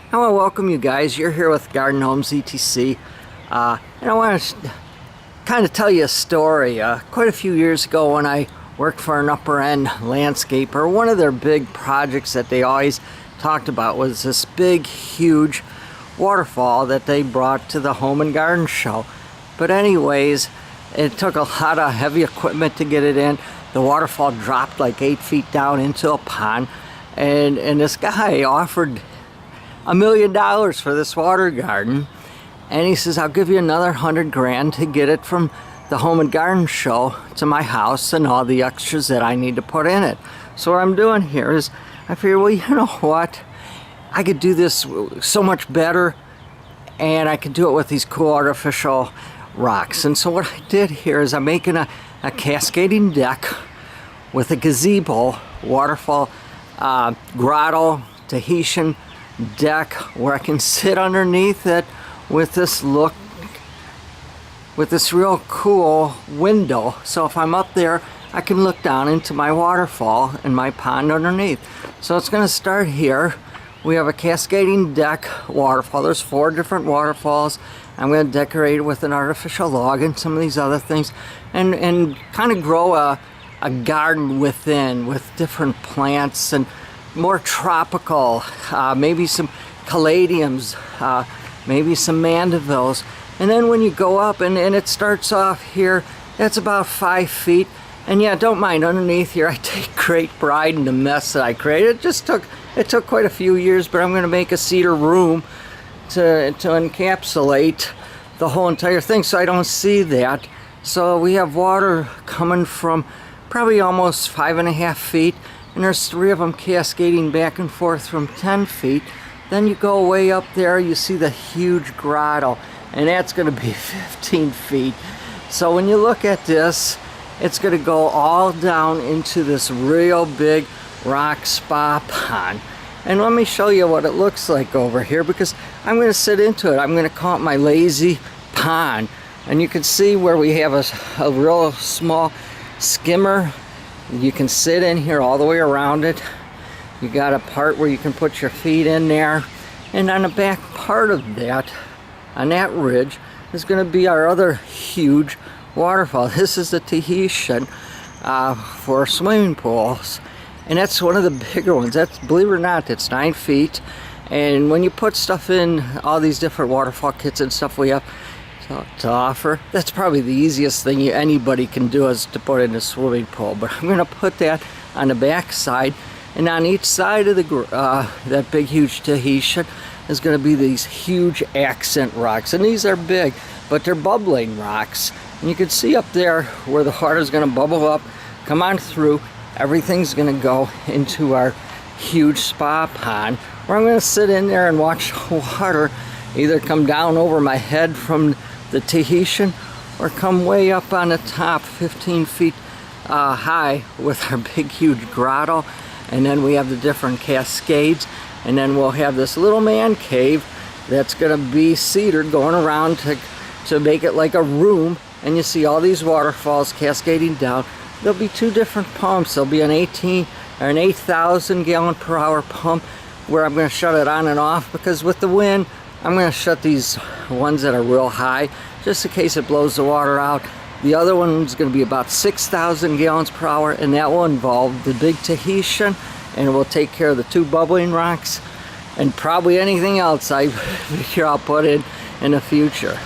I want to welcome you guys. You're here with Garden Homes ETC, and I want to kind of tell you a story. Quite a few years ago when I worked for an upper end landscaper, one of their big projects that they always talked about was this big, huge waterfall that they brought to the Home and Garden Show. But anyways, it took a lot of heavy equipment to get it in. The waterfall dropped like 8 feet down into a pond, and this guy offered $1 million for this water garden, and he says, I'll give you another 100 grand to get it from the Home and Garden Show to my house and all the extras that I need to put in it. So what I'm doing here is I figured, well, you know what, I could do this so much better, and I could do it with these cool artificial rocks. And so what I did here is I'm making a cascading deck with a gazebo, waterfall, grotto, Tahitian deck where I can sit underneath it with this real cool window. So if I'm up there, I can look down into my waterfall and my pond underneath. So it's going to start here. We have a cascading deck waterfall. There's 4 different waterfalls. I'm going to decorate it with an artificial log and some of these other things, and kind of grow a garden within with different plants and more tropical, maybe some caladiums, maybe some mandevilles. And then when you go up and it starts off here, that's about 5 feet. And yeah, don't mind underneath here, I take great pride in the mess that I created. It took quite a few years, but I'm going to make a cedar room to encapsulate the whole entire thing so I don't see that. So we have water coming from probably almost 5.5 feet, and there's 3 of them cascading back and forth from 10 feet. Then you go way up there, you see the huge grotto, and that's going to be 15 feet. So when you look at this, it's going to go all down into this real big rock spa pond. And let me show you what it looks like over here, because I'm going to sit into it. I'm going to call it my lazy pond. And you can see where we have a real small skimmer. You can sit in here all the way around it. You got a part where you can put your feet in there. And on the back part of that, on that ridge, is going to be our other huge waterfall. This is the Tahitian for swimming pools. And that's one of the bigger ones. That's, believe it or not, it's 9 feet. And when you put stuff in, all these different waterfall kits and stuff we have to offer, that's probably the easiest thing anybody can do, is to put in a swimming pool. But I'm going to put that on the back side, and on each side of that big huge Tahitian is going to be these huge accent rocks. And these are big, but they're bubbling rocks. And you can see up there where the water is going to bubble up, come on through. Everything's going to go into our huge spa pond, where I'm going to sit in there and watch the water either come down over my head from the Tahitian or come way up on the top 15 feet high with our big huge grotto. And then we have the different cascades, and then we'll have this little man cave that's going to be cedared going around to make it like a room. And you see all these waterfalls cascading down. There'll be 2 different pumps. There'll be an 8,000 gallon per hour pump where I'm going to shut it on and off, because with the wind I'm going to shut these ones that are real high just in case it blows the water out. The other one's going to be about 6,000 gallons per hour, and that will involve the big Tahitian, and it will take care of the 2 bubbling rocks and probably anything else I figure I'll put in the future.